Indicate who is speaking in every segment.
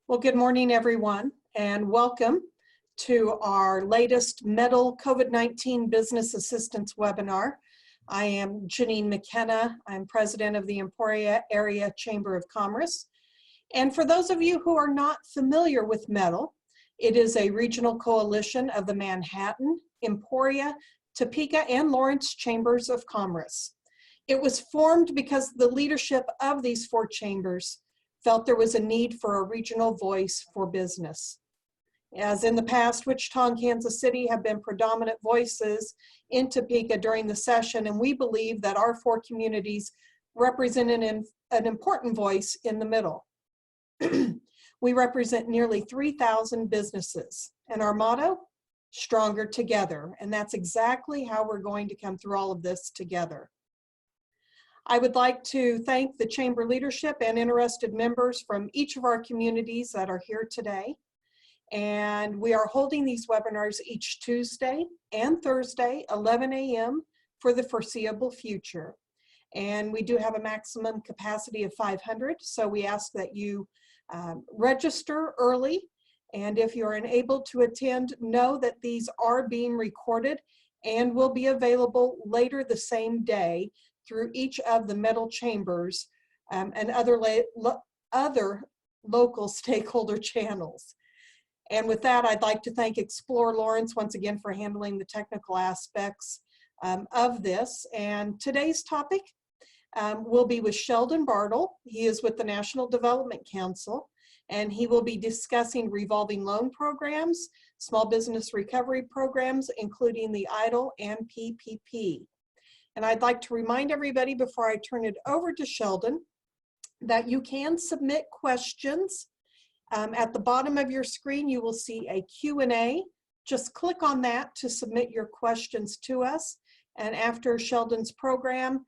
Speaker 1: Well, good morning, everyone, and welcome to our latest METL COVID-19 Business Assistance webinar. I am Janine McKenna. I'm president of the Emporia Area Chamber of Commerce. And for those of you who are not familiar with METL, it is a regional coalition of the Manhattan, Emporia, Topeka, and Lawrence Chambers of Commerce. It was formed because the leadership of these four chambers felt there was a need for a regional voice for business. As in the past, Wichita and Kansas City have been predominant voices in Topeka during the session, and we believe that our four communities represent an important voice in the middle. We represent nearly 3,000 businesses, and our motto, stronger together, and that's exactly how we're going to come through all of this together. I would like to thank the Chamber leadership and interested members from each of our communities that are here today. And we are holding these webinars each Tuesday and Thursday, 11 a.m. for the foreseeable future. And we do have a maximum capacity of 500, so we ask that you register early. And if you're unable to attend, know that these are being recorded and will be available later the same day through each of the METL chambers and other local stakeholder channels. And with that, I'd like to thank Explore Lawrence once again for handling the technical aspects of this. And today's topic will be with Sheldon Bartel. He is with the National Development Council, and he will be discussing revolving loan programs, small business recovery programs, including the EIDL and PPP. And I'd like to remind everybody before I turn it over to Sheldon that you can submit questions. At the bottom of your screen, you will see a Q&A. Just click on that to submit your questions to us. And after Sheldon's program,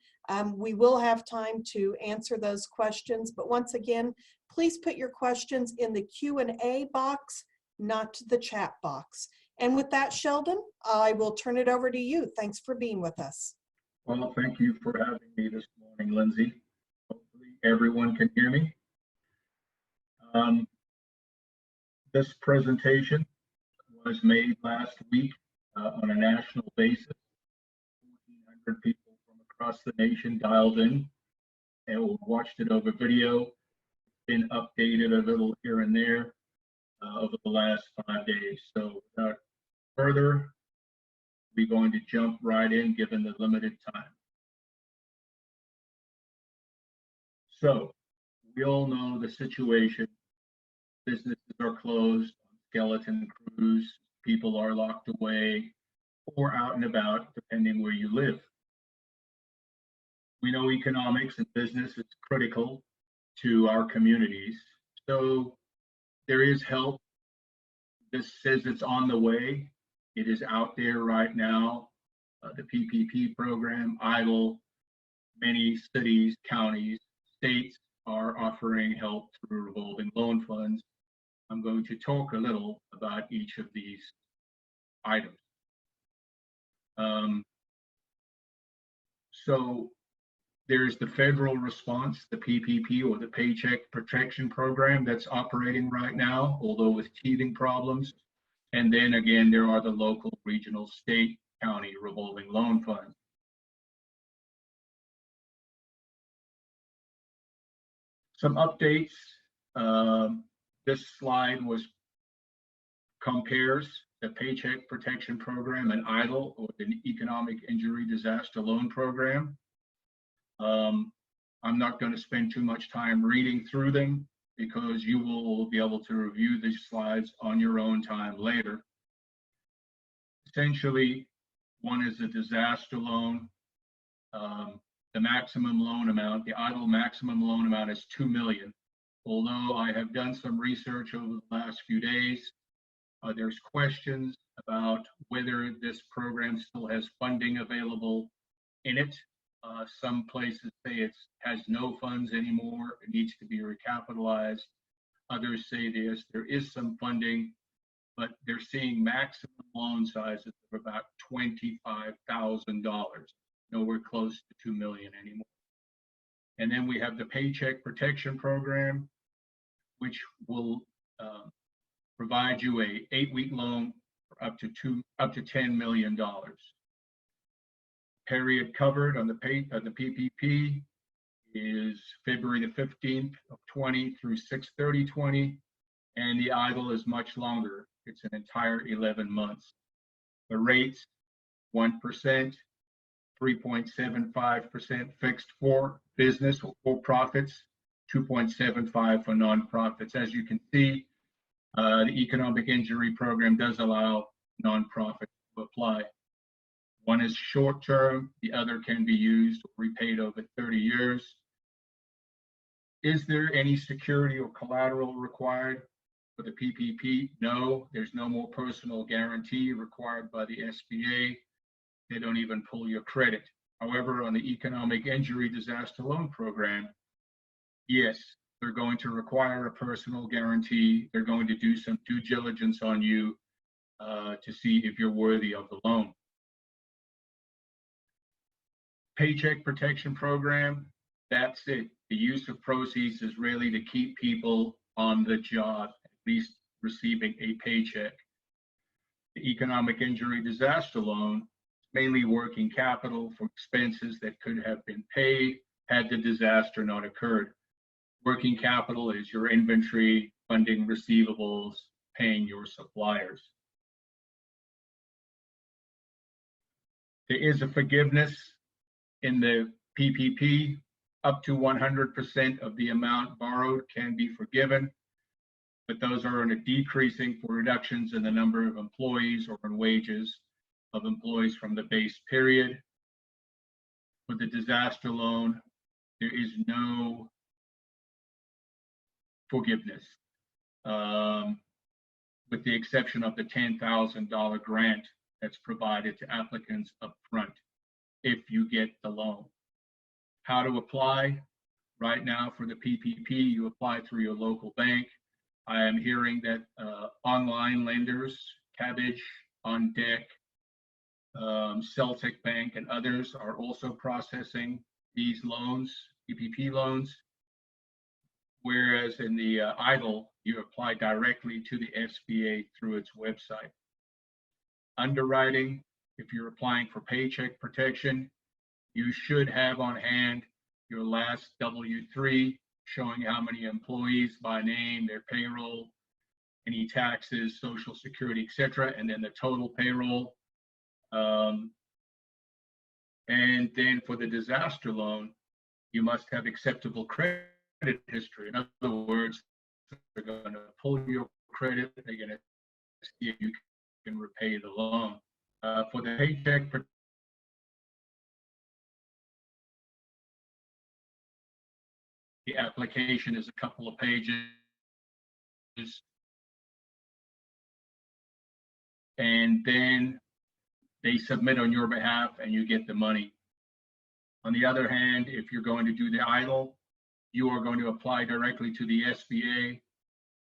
Speaker 1: we will have time to answer those questions. But once again, please put your questions in the Q&A box, not the chat box. And with that, Sheldon, I will turn it over to you. Thanks for being with us.
Speaker 2: Well, thank you for having me this morning, Lindsay. Hopefully everyone can hear me. This presentation was made last week on a national basis. 1,400 people from across the nation dialed in and watched it over video. It's been updated a little here and there over the last 5 days. So without further, we're going to jump right in given the limited time. So we all know the situation. Businesses are closed, skeleton crews, people are locked away or out and about depending where you live. We know economics and business is critical to our communities. So there is help. This says it's on the way. It is out there right now. The PPP program, EIDL, many cities, counties, states are offering help through revolving loan funds. I'm going to talk a little about each of these items. So there's the federal response, the PPP or the Paycheck Protection Program that's operating right now, although with teething problems. And then again, there are the local, regional, state, county revolving loan funds. Some updates. This slide compares the Paycheck Protection Program and EIDL, or the Economic Injury Disaster Loan Program. I'm not going to spend too much time reading through them because you will be able to review these slides on your own time later. Essentially, one is a disaster loan. The maximum loan amount, the EIDL maximum loan amount is $2 million. Although I have done some research over the last few days, there's questions about whether this program still has funding available in it. Some places say it has no funds anymore, it needs to be recapitalized. Others say there is some funding, but they're seeing maximum loan sizes of about $25,000, nowhere close to $2 million anymore. And then we have the Paycheck Protection Program, which will provide you a 8-week loan for up to $10 million. Period covered on the PPP is February the 15th of 20 through 6/30/20, and the EIDL is much longer. It's an entire 11 months. The rates, 1%, 3.75% fixed for business or for profits, 2.75 for nonprofits. As you can see, the economic injury program does allow nonprofits to apply. One is short term, the other can be used or repaid over 30 years. Is there any security or collateral required for the PPP? No, there's no more personal guarantee required by the SBA. They don't even pull your credit. However, on the economic injury disaster loan program, yes, they're going to require a personal guarantee. They're going to do some due diligence on you to see if you're worthy of the loan. Paycheck protection program, that's it. The use of proceeds is really to keep people on the job, at least receiving a paycheck. The economic injury disaster loan, mainly working capital for expenses that could have been paid had the disaster not occurred. Working capital is your inventory, funding receivables, paying your suppliers. There is a forgiveness in the PPP. Up to 100% of the amount borrowed can be forgiven, but those are in a decreasing for reductions in the number of employees or in wages of employees from the base period. For the disaster loan, there is no forgiveness, with the exception of the $10,000 grant that's provided to applicants up front if you get the loan. How to apply? Right now for the PPP, you apply through your local bank. I am hearing that online lenders, Cabbage, On Deck, Celtic Bank, and others are also processing these loans, PPP loans. Whereas in the EIDL, you apply directly to the SBA through its website. Underwriting, if you're applying for paycheck protection, you should have on hand your last W-3 showing how many employees by name, their payroll, any taxes, social security, etc., and then the total payroll. And then for the disaster loan, you must have acceptable credit history. In other words, they're going to pull your credit, they're going to see if you can repay the loan. For the paycheck, the application is a couple of pages, and then they submit on your behalf and you get the money. On the other hand, if you're going to do the EIDL, you are going to apply directly to the SBA.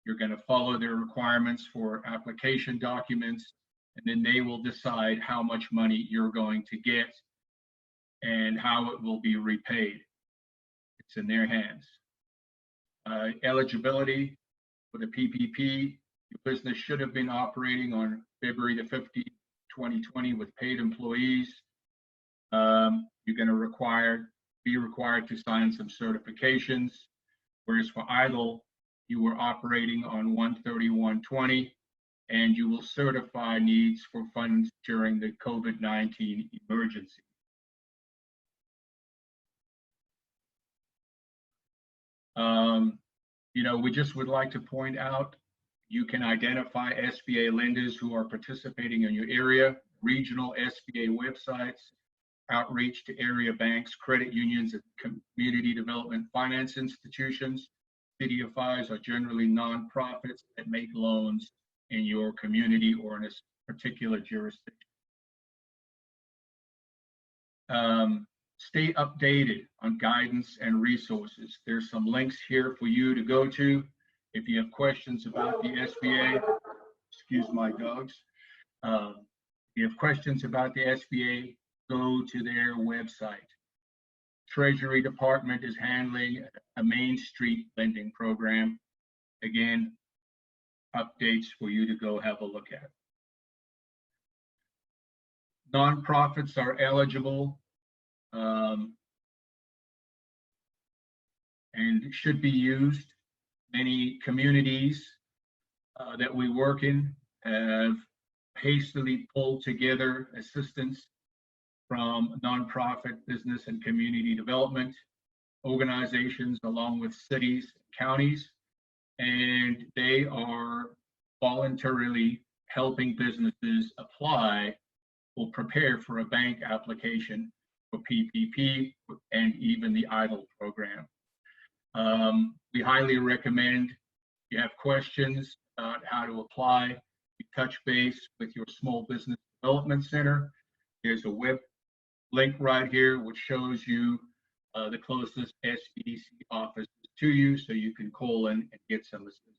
Speaker 2: You're going to follow their requirements for application documents, and then they will decide how much money you're going to get and how it will be repaid. It's in their hands. Eligibility for the PPP, your business should have been operating on February the 15th, 2020 with paid employees. You're going to be required to sign some certifications, whereas for EIDL, you were operating on 1/31/20, and you will certify needs for funds during the COVID-19 emergency. We just would like to point out, you can identify SBA lenders who are participating in your area, regional SBA websites, outreach to area banks, credit unions, and community development finance institutions. CDFIs are generally nonprofits that make loans in your community or in a particular jurisdiction. Stay updated on guidance and resources. There's some links here for you to go to. If you have questions about the SBA, excuse my dogs. If you have questions about the SBA, go to their website. Treasury Department is handling a Main Street lending program. Again, updates for you to go have a look at. Nonprofits are eligible and should be used. Many communities that we work in have hastily pulled together assistance from nonprofit business and community development organizations along with cities, counties, and they are voluntarily helping businesses apply or prepare for a bank application for PPP and even the EIDL program. We highly recommend, if you have questions about how to apply, you touch base with your Small Business Development Center. There's a web link right here which shows you the closest SBDC office to you, so you can call in and get some assistance.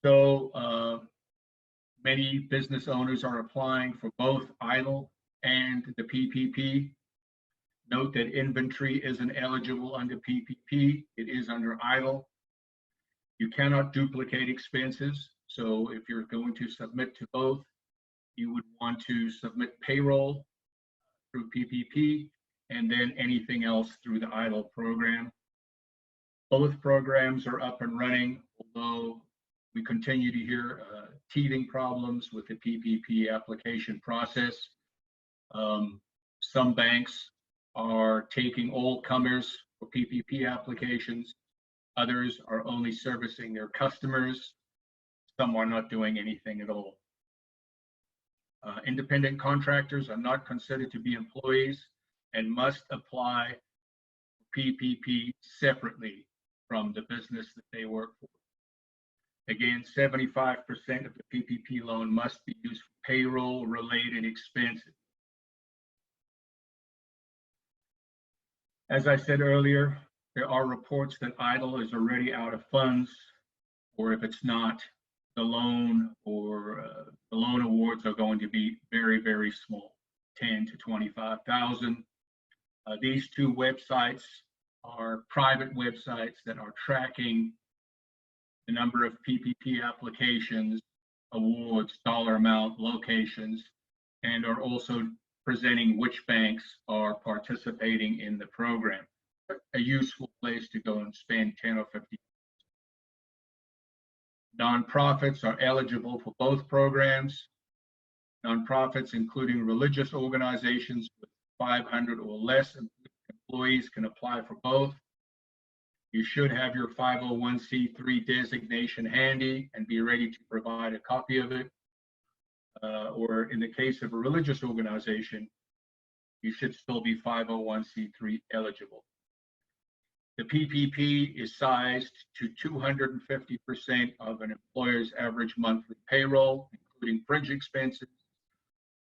Speaker 2: So many business owners are applying for both EIDL and the PPP. Note that inventory isn't eligible under PPP, it is under EIDL. You cannot duplicate expenses, so if you're going to submit to both, you would want to submit payroll through PPP and then anything else through the EIDL program. Both programs are up and running, although we continue to hear teething problems with the PPP application process. Some banks are taking all comers for PPP applications. Others are only servicing their customers. Some are not doing anything at all. Independent contractors are not considered to be employees and must apply PPP separately from the business that they work for. Again, 75% of the PPP loan must be used for payroll-related expenses. As I said earlier, there are reports that EIDL is already out of funds, or if it's not, the loan or the loan awards are going to be very, very small, 10 to 25,000. These two websites are private websites that are tracking the number of PPP applications, awards, dollar amount, locations, and are also presenting which banks are participating in the program. A useful place to go and spend 10 or 50. Nonprofits are eligible for both programs. Nonprofits, including religious organizations with 500 or less employees, can apply for both. You should have your 501c3 designation handy and be ready to provide a copy of it. Or in the case of a religious organization, you should still be 501c3 eligible. The PPP is sized to 250% of an employer's average monthly payroll, including fringe expenses.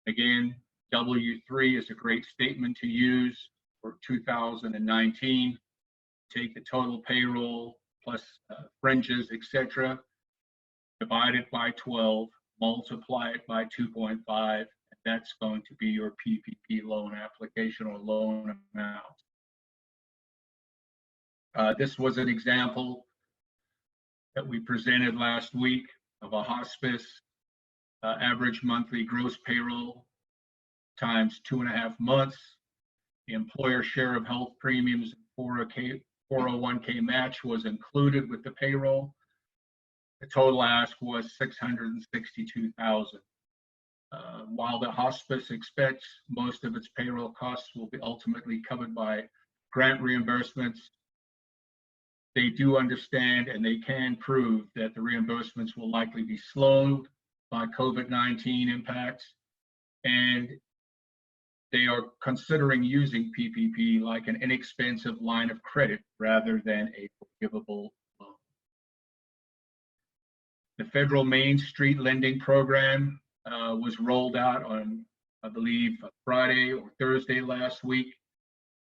Speaker 2: Again, W3 is a great statement to use for 2019. Take the total payroll plus fringes, etc., divide it by 12, multiply it by 2.5, and that's going to be your PPP loan application or loan amount. This was an example that we presented last week of a hospice average monthly gross payroll times 2.5 months. The employer share of health premiums, 401k match was included with the payroll. The total ask was $662,000. While the hospice expects most of its payroll costs will be ultimately covered by grant reimbursements, they do understand and they can prove that the reimbursements will likely be slowed by COVID-19 impacts, and they are considering using PPP like an inexpensive line of credit rather than a forgivable loan. The federal Main Street lending program was rolled out on, I believe, Friday or Thursday last week.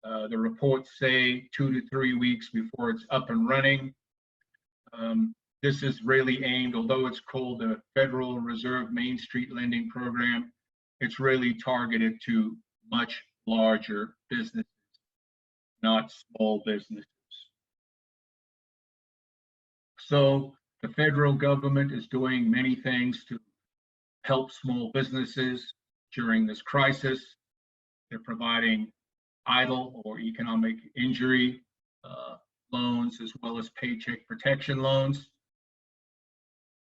Speaker 2: The reports say 2 to 3 weeks before it's up and running. This is really aimed, although it's called the Federal Reserve Main Street Lending Program, it's really targeted to much larger businesses, not small businesses. So the federal government is doing many things to help small businesses during this crisis. They're providing EIDL or economic injury loans, as well as paycheck protection loans.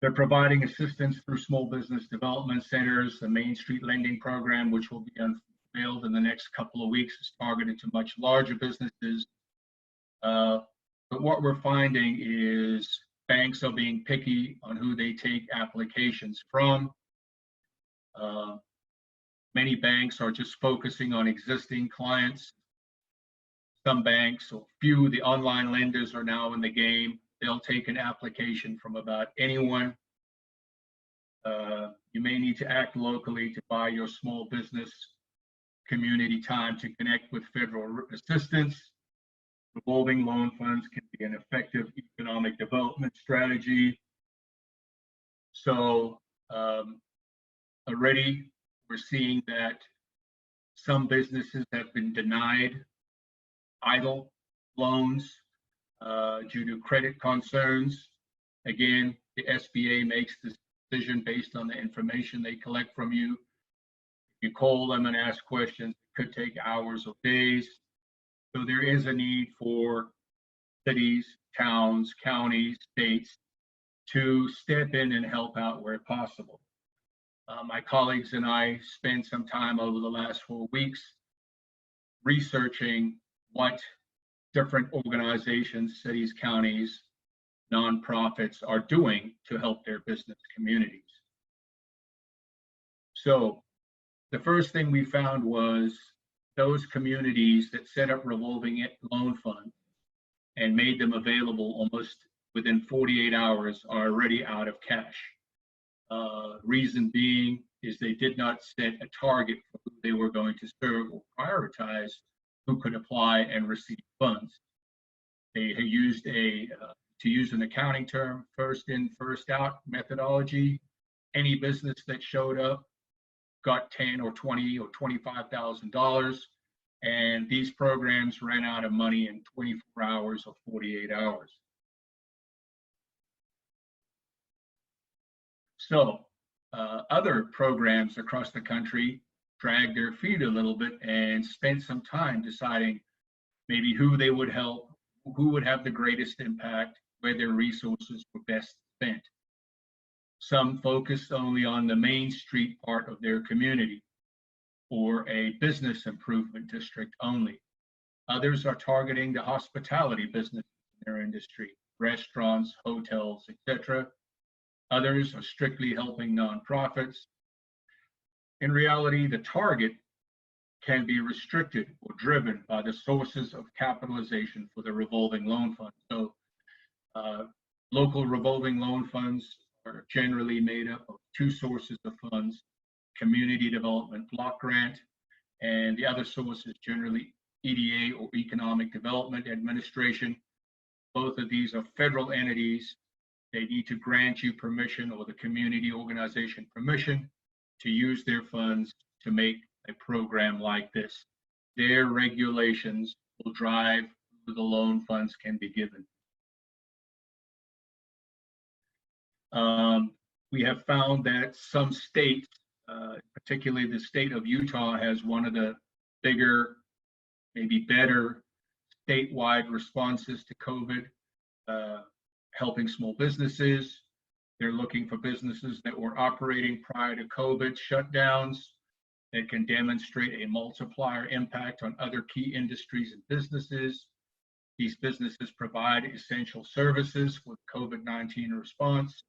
Speaker 2: They're providing assistance through small business development centers. The Main Street Lending Program, which will be unveiled in the next couple of weeks, is targeted to much larger businesses. But what we're finding is banks are being picky on who they take applications from. Many banks are just focusing on existing clients. Some banks, or few, the online lenders are now in the game. They'll take an application from about anyone. You may need to act locally to buy your small business community time to connect with federal assistance. Revolving loan funds can be an effective economic development strategy. So already we're seeing that some businesses have been denied EIDL loans due to credit concerns. Again, the SBA makes this decision based on the information they collect from you. If you call them and ask questions, it could take hours or days. So there is a need for cities, towns, counties, states to step in and help out where possible. My colleagues and I spent some time over the last 4 weeks researching what different organizations, cities, counties, nonprofits are doing to help their business communities. So the first thing we found was those communities that set up revolving loan funds and made them available almost within 48 hours are already out of cash. Reason being is they did not set a target for who they were going to serve or prioritize who could apply and receive funds. They used to use an accounting term, first in, first out methodology. Any business that showed up got $10,000 or $20,000 or $25,000, and these programs ran out of money in 24 hours or 48 hours. So other programs across the country dragged their feet a little bit and spent some time deciding maybe who they would help, who would have the greatest impact, where their resources were best spent. Some focused only on the Main Street part of their community or a business improvement district only. Others are targeting the hospitality business in their industry, restaurants, hotels, etc. Others are strictly helping nonprofits. In reality, the target can be restricted or driven by the sources of capitalization for the revolving loan fund. So local revolving loan funds are generally made up of two sources of funds: community development block grant, and the other source is generally EDA or Economic Development Administration. Both of these are federal entities. They need to grant you permission, or the community organization permission, to use their funds to make a program like this. Their regulations will drive who the loan funds can be given. We have found that some states, particularly the state of Utah, has one of the bigger, maybe better statewide responses to COVID, helping small businesses. They're looking for businesses that were operating prior to COVID shutdowns that can demonstrate a multiplier impact on other key industries and businesses. These businesses provide essential services with COVID-19 response.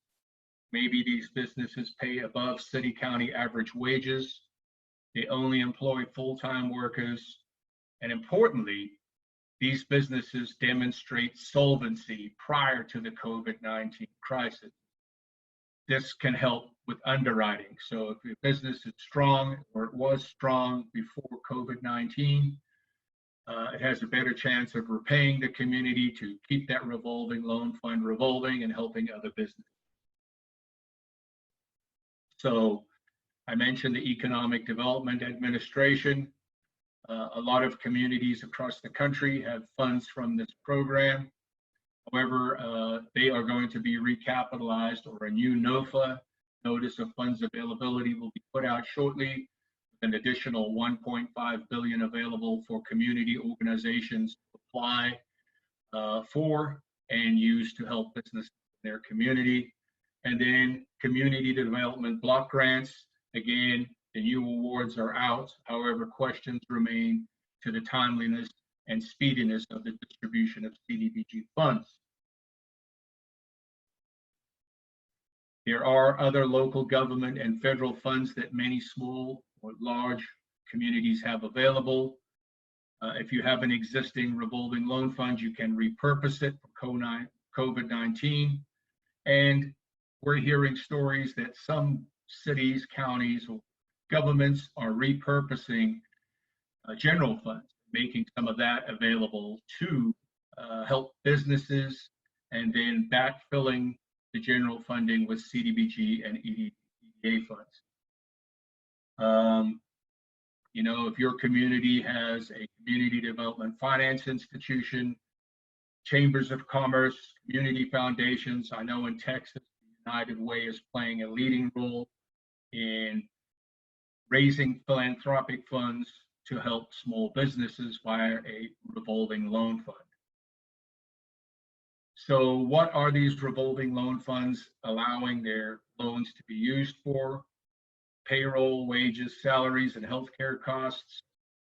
Speaker 2: Maybe these businesses pay above city-county average wages. They only employ full-time workers. And importantly, these businesses demonstrate solvency prior to the COVID-19 crisis. This can help with underwriting. So if your business is strong, or it was strong before COVID-19, it has a better chance of repaying the community to keep that revolving loan fund revolving and helping other businesses. So I mentioned the Economic Development Administration. A lot of communities across the country have funds from this program. However, they are going to be recapitalized, or a new NOFA, Notice of Funds Availability, will be put out shortly, with an additional $1.5 billion available for community organizations to apply for and use to help businesses in their community. And then community development block grants. Again, the new awards are out. However, questions remain to the timeliness and speediness of the distribution of CDBG funds. There are other local government and federal funds that many small or large communities have available. If you have an existing revolving loan fund, you can repurpose it for COVID-19. And we're hearing stories that some cities, counties, or governments are repurposing general funds, making some of that available to help businesses, and then backfilling the general funding with CDBG and EIDL funds. You know, if your community has a community development finance institution, chambers of commerce, community foundations, I know in Texas, the United Way is playing a leading role in raising philanthropic funds to help small businesses via a revolving loan fund. So what are these revolving loan funds allowing their loans to be used for? Payroll, wages, salaries, and healthcare costs.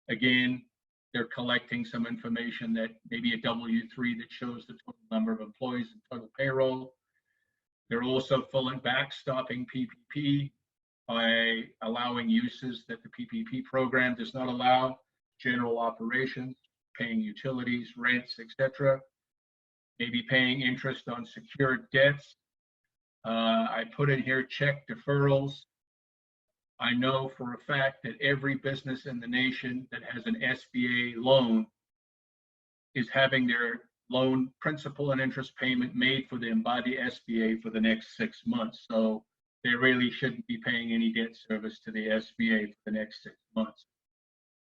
Speaker 2: Again, they're collecting some information, that maybe a W-3 that shows the total number of employees and total payroll. They're also fully backstopping PPP by allowing uses that the PPP program does not allow: general operations, paying utilities, rents, etc. Maybe paying interest on secured debts. I put in here check deferrals. I know for a fact that every business in the nation that has an SBA loan is having their loan principal and interest payment made for them by the SBA for the next 6 months. So they really shouldn't be paying any debt service to the SBA for the next 6 months.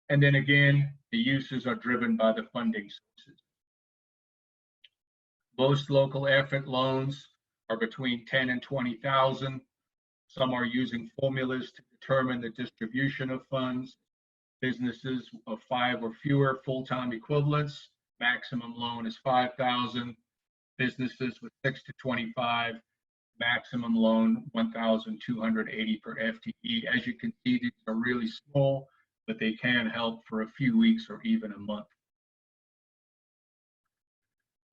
Speaker 2: And then again, the uses are driven by the funding sources. Most local effort loans are between 10 and 20,000. Some are using formulas to determine the distribution of funds. Businesses of 5 or fewer full-time equivalents, maximum loan is 5,000. Businesses with 6 to 25, maximum loan 1,280 per FTE. As you can see, these are really small, but they can help for a few weeks or even a month.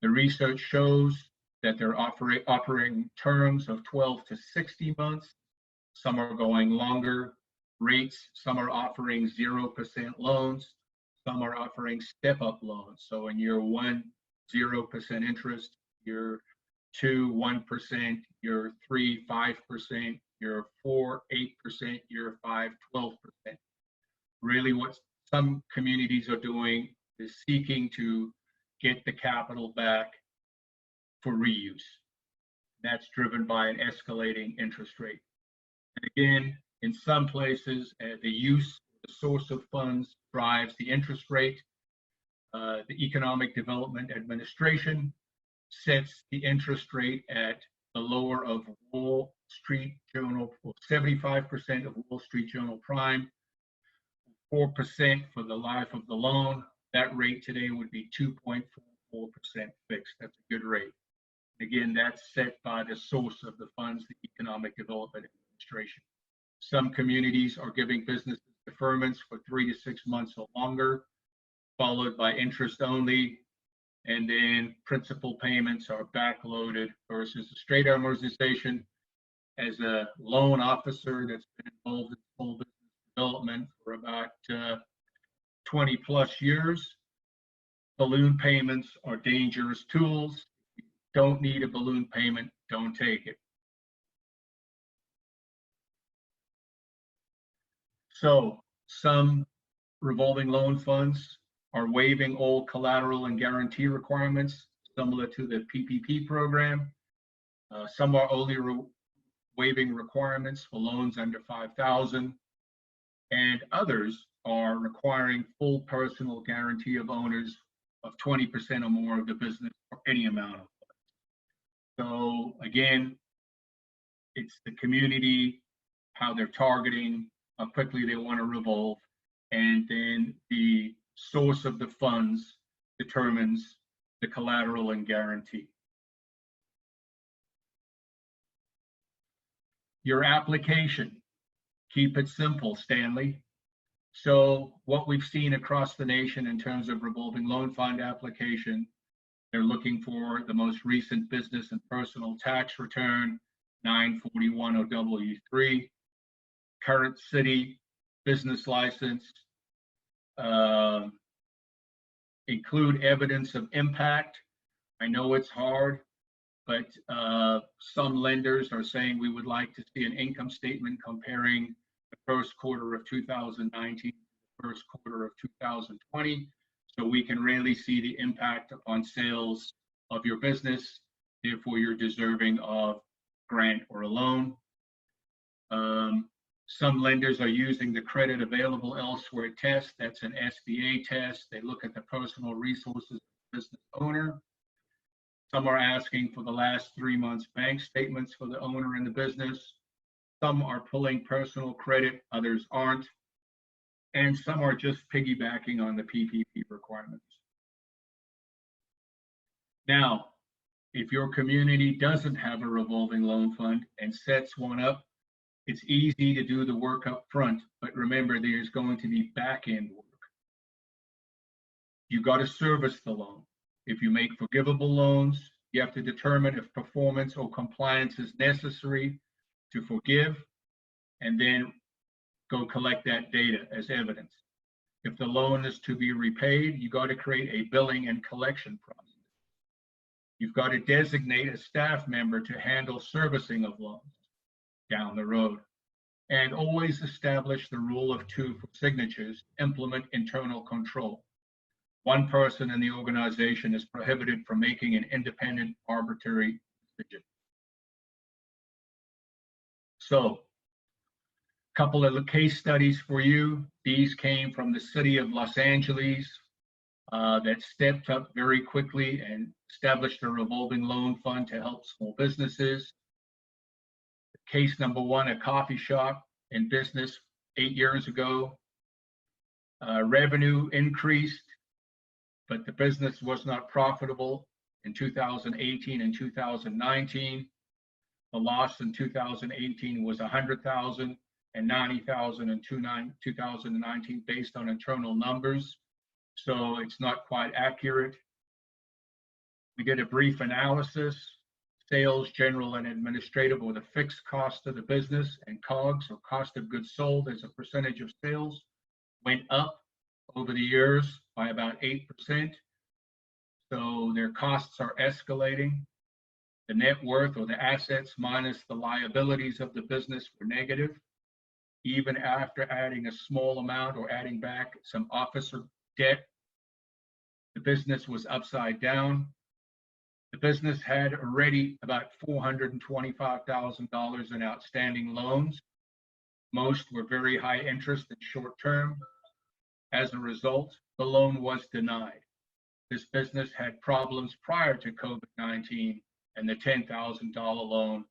Speaker 2: The research shows that they're offering terms of 12 to 60 months. Some are going longer. Rates, some are offering 0% loans. Some are offering step-up loans. So in year 1, 0% interest, year 2, 1%, year 3, 5%, year 4, 8%, year 5, 12%. Really what some communities are doing is seeking to get the capital back for reuse. That's driven by an escalating interest rate. And again, in some places, the source of funds drives the interest rate. The Economic Development Administration sets the interest rate at the lower of Wall Street Journal, 75% of Wall Street Journal Prime, 4% for the life of the loan. That rate today would be 2.44% fixed. That's a good rate. Again, that's set by the source of the funds, the Economic Development Administration. Some communities are giving businesses deferments for 3 to 6 months or longer, followed by interest only, and then principal payments are backloaded versus a straight amortization. As a loan officer that's been involved in small business development for about 20 plus years, balloon payments are dangerous tools. If you don't need a balloon payment, don't take it. So some revolving loan funds are waiving all collateral and guarantee requirements, similar to the PPP program. Some are only waiving requirements for loans under 5,000, and others are requiring full personal guarantee of owners of 20% or more of the business for any amount of So again, it's the community, how they're targeting, how quickly they want to revolve, and then the source of the funds determines the collateral and guarantee. Your application, keep it simple, Stanley. So what we've seen across the nation in terms of revolving loan fund application, they're looking for the most recent business and personal tax return, 941 OW3, current city business license, include evidence of impact. I know it's hard, but some lenders are saying we would like to see an income statement comparing the first quarter of 2019 to the first quarter of 2020, so we can really see the impact upon sales of your business. Therefore, you're deserving of grant or a loan. Some lenders are using the credit available elsewhere test. That's an SBA test. They look at the personal resources of the business owner. Some are asking for the last 3 months bank statements for the owner in the business. Some are pulling personal credit, others aren't. And some are just piggybacking on the PPP requirements. Now, if your community doesn't have a revolving loan fund and sets one up, it's easy to do the work up front, but remember there's going to be back-end work. You got to service the loan. If you make forgivable loans, you have to determine if performance or compliance is necessary to forgive, and then go collect that data as evidence. If the loan is to be repaid, you got to create a billing and collection process. You've got to designate a staff member to handle servicing of loans down the road, and always establish the rule of 2 for signatures, implement internal control. One person in the organization is prohibited from making an independent arbitrary decision. So, a couple of the case studies for you. These came from the city of Los Angeles that stepped up very quickly and established a revolving loan fund to help small businesses. Case number 1, a coffee shop in business 8 years ago. Revenue increased, but the business was not profitable in 2018 and 2019. The loss in 2018 was $100,000 and $90,000 in 2019 based on internal numbers. So it's not quite accurate. We did a brief analysis. Sales, general, and administrative were the fixed cost of the business, and COGS, or cost of goods sold, as a percentage of sales, went up over the years by about 8%. So their costs are escalating. The net worth, or the assets minus the liabilities of the business, were negative. Even after adding a small amount or adding back some officer debt, the business was upside down. The business had already about $425,000 in outstanding loans. Most were very high interest and short term. As a result, the loan was denied. This business had problems prior to COVID-19, and the $10,000 loan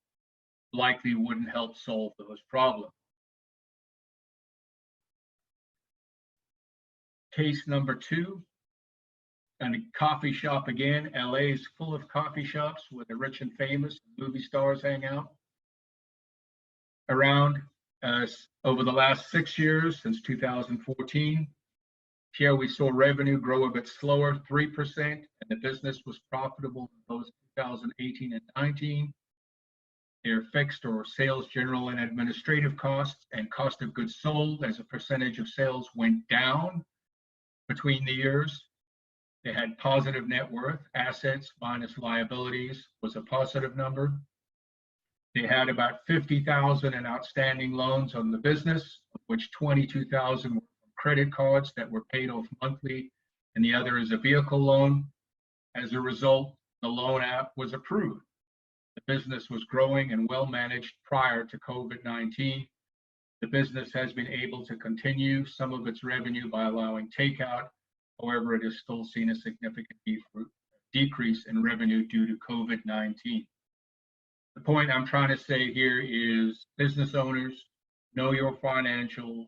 Speaker 2: likely wouldn't help solve those problems. Case number 2, and a coffee shop again. LA is full of coffee shops where the rich and famous movie stars hang out. Around over the last 6 years, since 2014, here we saw revenue grow a bit slower, 3%, and the business was profitable in both 2018 and 19. Their fixed, or sales, general, and administrative costs and cost of goods sold as a percentage of sales went down between the years. They had positive net worth. Assets minus liabilities was a positive number. They had about $50,000 in outstanding loans on the business, of which $22,000 were from credit cards that were paid off monthly, and the other is a vehicle loan. As a result, the loan app was approved. The business was growing and well managed prior to COVID-19. The business has been able to continue some of its revenue by allowing takeout. However, it has still seen a significant decrease in revenue due to COVID-19. point I'm trying to say here is business owners, know your financials,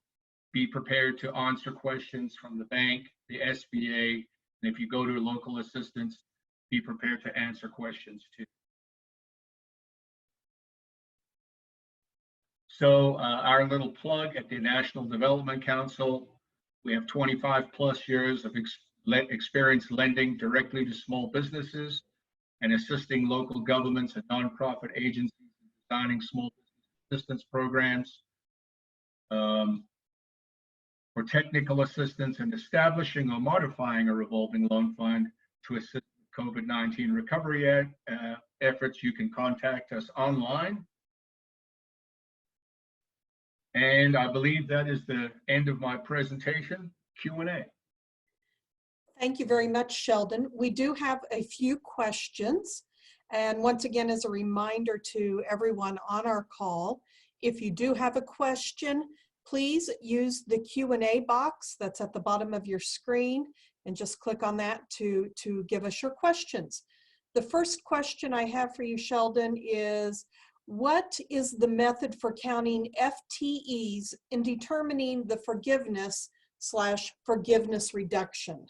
Speaker 2: be prepared to answer questions from the bank, the SBA, and if you go to local assistance, be prepared to answer questions too. So our little plug at the National Development Council, we have 25 plus years of experience lending directly to small businesses and assisting local governments and nonprofit agencies in designing small business assistance programs. For technical assistance in establishing or modifying a revolving loan fund to assist with COVID-19 recovery efforts, you can contact us online. And I believe that is the end of my presentation. Q&A.
Speaker 1: Thank you very much, Sheldon. We do have a few questions. And once again, as a reminder to everyone on our call, if you do have a question, please use the Q&A box that's at the bottom of your screen and just click on that to give us your questions. The first question I have for you, Sheldon, is what is the method for counting FTEs in determining the forgiveness/forgiveness reduction?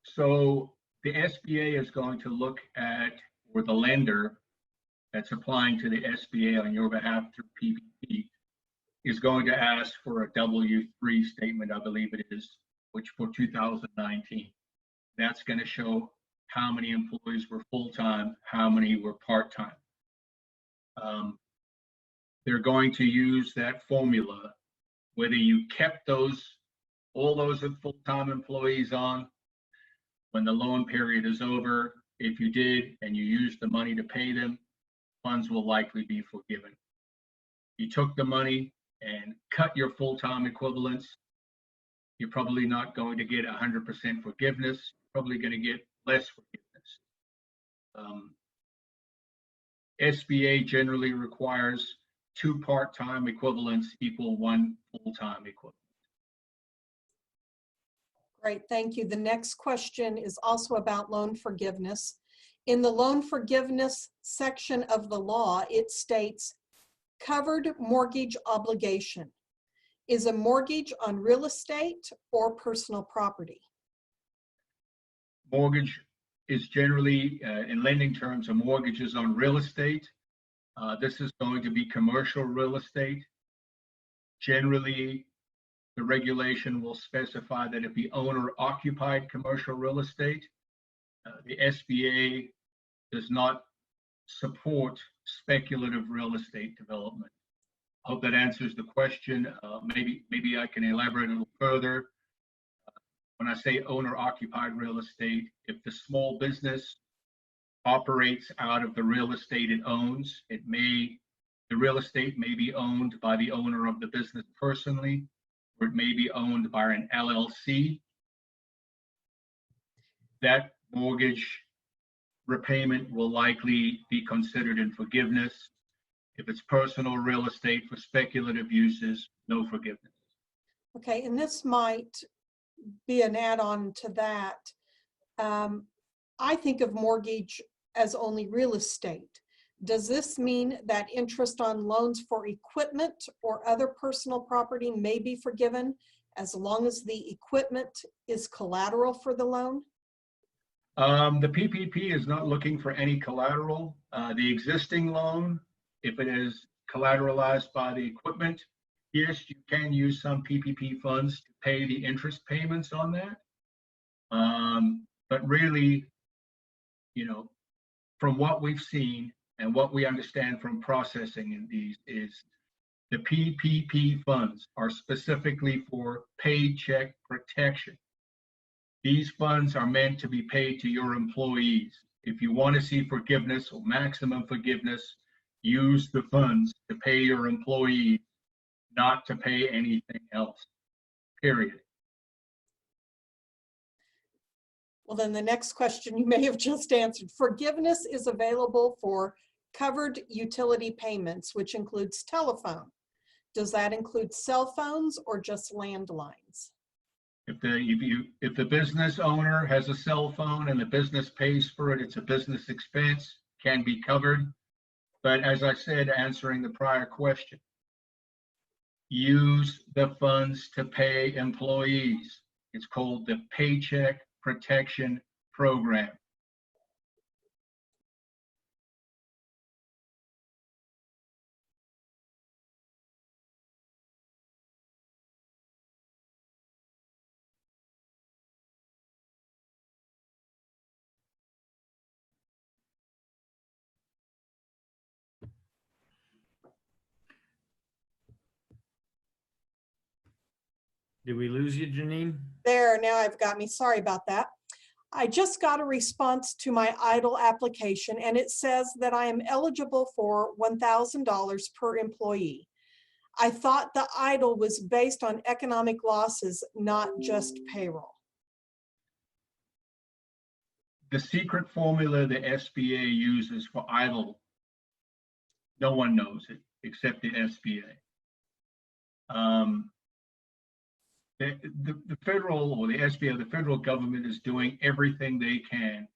Speaker 2: So the SBA is going to look at, or the lender that's applying to the SBA on your behalf through PPP is going to ask for a W-3 statement, I believe it is, which for 2019. That's going to show how many employees were full-time, how many were part-time. They're going to use that formula, whether you kept all those full-time employees on when the loan period is over. If you did and you used the money to pay them, funds will likely be forgiven. You took the money and cut your full-time equivalents, you're probably not going to get 100% forgiveness, you're probably going to get less forgiveness. SBA generally requires 2 part-time equivalents equal 1 full-time equivalent.
Speaker 1: Great, thank you. The next question is also about loan forgiveness. In the loan forgiveness section of the law, it states, covered mortgage obligation is a mortgage on real estate or personal property.
Speaker 2: Mortgage is generally, in lending terms, a mortgage is on real estate. This is going to be commercial real estate. Generally, the regulation will specify that it be owner-occupied commercial real estate. The SBA does not support speculative real estate development. I hope that answers the question. Maybe I can elaborate a little further. When I say owner-occupied real estate, if the small business operates out of the real estate it owns, the real estate may be owned by the owner of the business personally, or it may be owned by an LLC. That mortgage repayment will likely be considered in forgiveness. If it's personal real estate for speculative uses, no forgiveness.
Speaker 1: Okay, and this might be an add-on to that. I think of mortgage as only real estate. Does this mean that interest on loans for equipment or other personal property may be forgiven as long as the equipment is collateral for the loan?
Speaker 2: The PPP is not looking for any collateral. The existing loan, if it is collateralized by the equipment, yes, you can use some PPP funds to pay the interest payments on that. But really, from what we've seen and what we understand from processing in these is the PPP funds are specifically for paycheck protection. These funds are meant to be paid to your employees. If you want to see forgiveness or maximum forgiveness, use the funds to pay your employees, not to pay anything else, period.
Speaker 1: Well, then the next question you may have just answered. Forgiveness is available for covered utility payments, which includes telephone. Does that include cell phones or just landlines?
Speaker 2: If the business owner has a cell phone and the business pays for it, it's a business expense, can be covered. But as I said, answering the prior question, use the funds to pay employees. It's called the Paycheck Protection Program.
Speaker 3: Did we lose you, Janine?
Speaker 1: There, now I've got me. Sorry about that. I just got a response to my EIDL application, and it says that I am eligible for $1,000 per employee. I thought the EIDL was based on economic losses, not just payroll.
Speaker 2: The secret formula the SBA uses for EIDL, no one knows it except the SBA. The federal, or the SBA, the federal government is doing everything they can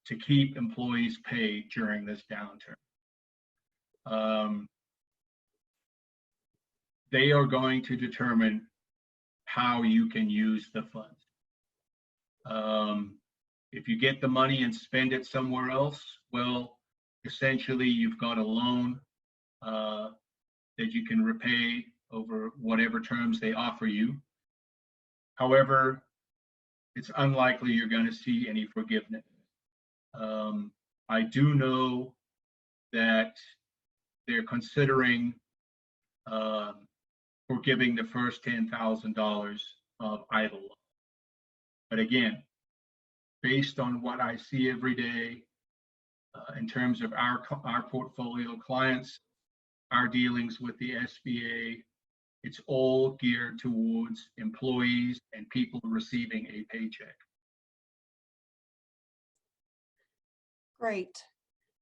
Speaker 2: to keep employees paid during this downturn. They are going to determine how you can use the funds. If you get the money and spend it somewhere else, well, essentially you've got a loan that you can repay over whatever terms they offer you. However, it's unlikely you're going to see any forgiveness. I do know that they're considering forgiving the first $10,000 of EIDL. But again, based on what I see every day in terms of our portfolio clients, our dealings with the SBA, it's all geared towards employees and people receiving a paycheck.
Speaker 1: Great.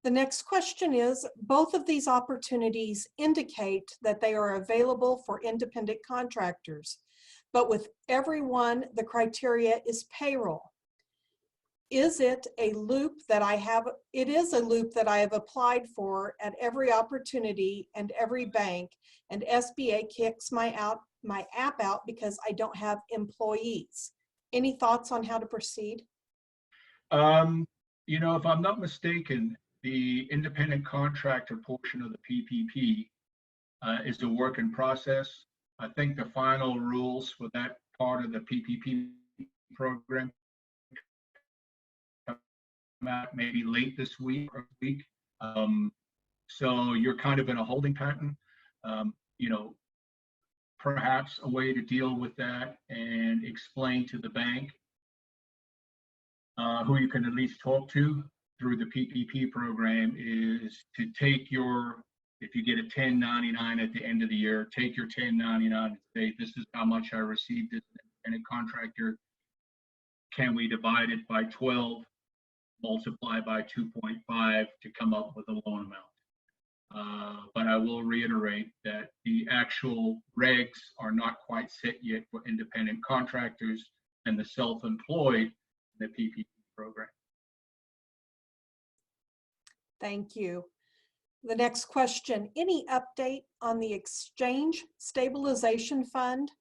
Speaker 1: The next question is, both of these opportunities indicate that they are available for independent contractors, but with everyone, the criteria is payroll. Is it a loop that I have? It is a loop that I have applied for at every opportunity and every bank, and SBA kicks my app out because I don't have employees. Any thoughts on how to proceed?
Speaker 2: You know, if I'm not mistaken, the independent contractor portion of the PPP is a work in process. I think the final rules for that part of the PPP program out maybe late this week or week. So you're kind of in a holding pattern. You know, perhaps a way to deal with that and explain to the bank who you can at least talk to through the PPP program is to take your, if you get a 1099 at the end of the year, take your 1099 and say, this is how much I received as an independent contractor. Can we divide it by 12? Multiply by 2.5 to come up with a loan amount. But I will reiterate that the actual regs are not quite set yet for independent contractors and the self-employed in the PPP program.
Speaker 1: Thank you. The next question, any update on the Exchange Stabilization Fund?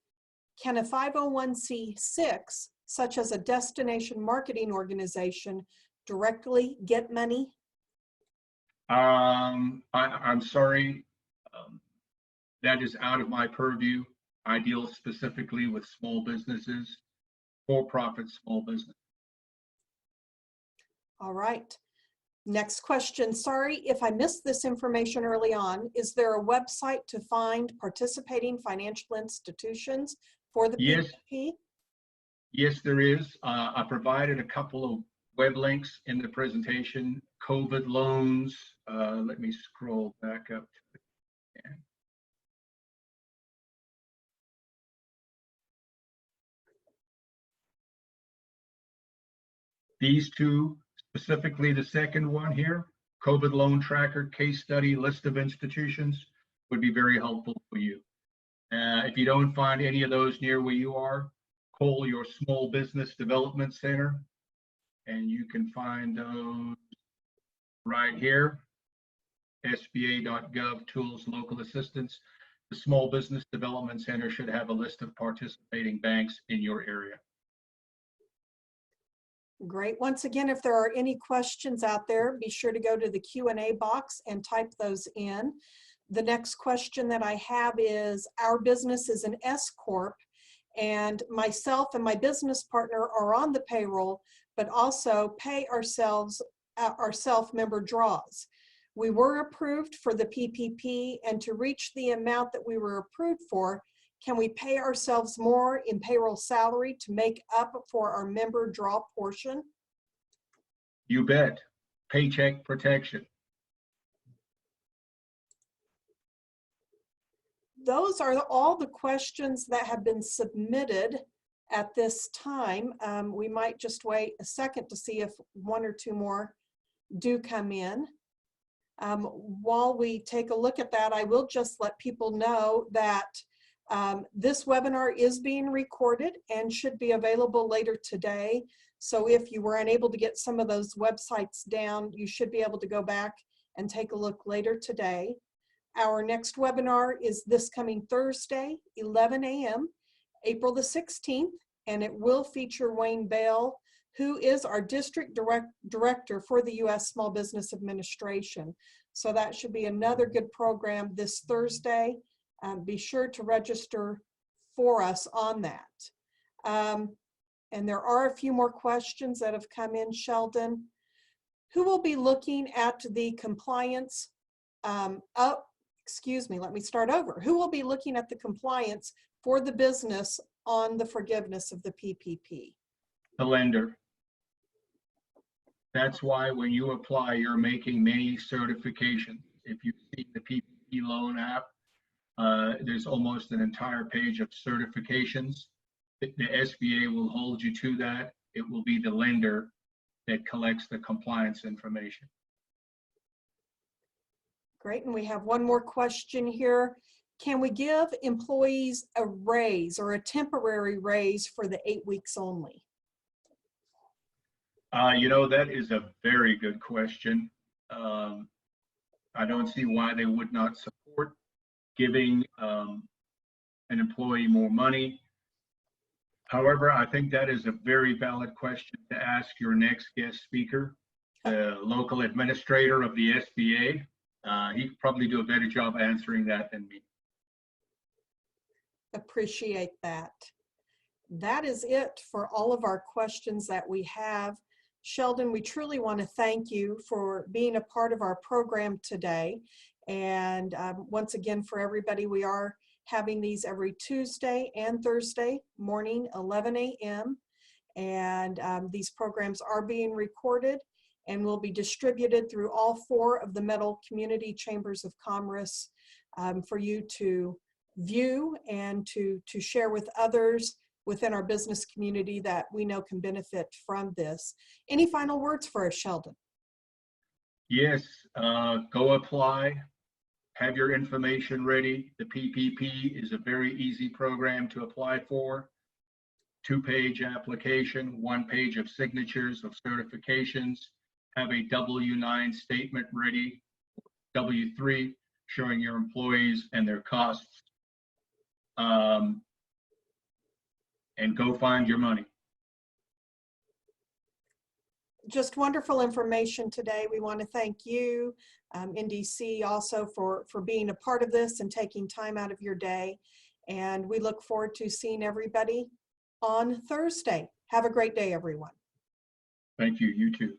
Speaker 1: Can a 501c6, such as a destination marketing organization, directly get money?
Speaker 2: I'm sorry, that is out of my purview. I deal specifically with small businesses, for-profit small business.
Speaker 1: All right. Next question. Sorry if I missed this information early on. Is there a website to find participating financial institutions for the PPP?
Speaker 2: Yes, there is. I provided a couple of web links in the presentation. COVID loans. Let me scroll back up to it again. These two, specifically the second one here, COVID loan tracker, case study, list of institutions, would be very helpful for you. If you don't find any of those near where you are, call your small business development center, and you can find those right here. sba.gov tools local assistance. The Small Business Development Center should have a list of participating banks in your area.
Speaker 1: Great. Once again, if there are any questions out there, be sure to go to the Q&A box and type those in. The next question that I have is, our business is an S Corp, and myself and my business partner are on the payroll, but also pay ourselves our self-member draws. We were approved for the PPP, and to reach the amount that we were approved for, can we pay ourselves more in payroll salary to make up for our member draw portion?
Speaker 2: You bet. Paycheck protection.
Speaker 1: Those are all the questions that have been submitted at this time. We might just wait a second to see if one or two more do come in. While we take a look at that, I will just let people know that this webinar is being recorded and should be available later today. So if you were unable to get some of those websites down, you should be able to go back and take a look later today. Our next webinar is this coming Thursday, 11 a.m., April the 16th, and it will feature Wayne Bell, who is our district director for the U.S. Small Business Administration. So that should be another good program this Thursday. Be sure to register for us on that. And there are a few more questions that have come in, Sheldon. Who will be looking at the compliance? Excuse me, let me start over. Who will be looking at the compliance for the business on the forgiveness of the PPP?
Speaker 2: The lender. That's why when you apply, you're making many certifications. If you see the PPP loan app, there's almost an entire page of certifications. The SBA will hold you to that. It will be the lender that collects the compliance information.
Speaker 1: Great, and we have one more question here. Can we give employees a raise or a temporary raise for the 8 weeks only?
Speaker 2: You know, that is a very good question. I don't see why they would not support giving an employee more money. However, I think that is a very valid question to ask your next guest speaker, the local administrator of the SBA. He'd probably do a better job answering that than me.
Speaker 1: Appreciate that. That is it for all of our questions that we have. Sheldon, we truly want to thank you for being a part of our program today. And once again, for everybody, we are having these every Tuesday and Thursday morning, 11 a.m. And these programs are being recorded and will be distributed through all 4 of the METL Community Chambers of Commerce for you to view and to share with others within our business community that we know can benefit from this. Any final words for us, Sheldon?
Speaker 2: Yes, go apply. Have your information ready. The PPP is a very easy program to apply for. 2-page application, 1 page of signatures of certifications. Have a W-9 statement ready, W-3, showing your employees and their costs. And go find your money.
Speaker 1: Just wonderful information today. We want to thank you, NDC, also for being a part of this and taking time out of your day. And we look forward to seeing everybody on Thursday. Have a great day, everyone.
Speaker 2: Thank you. You too.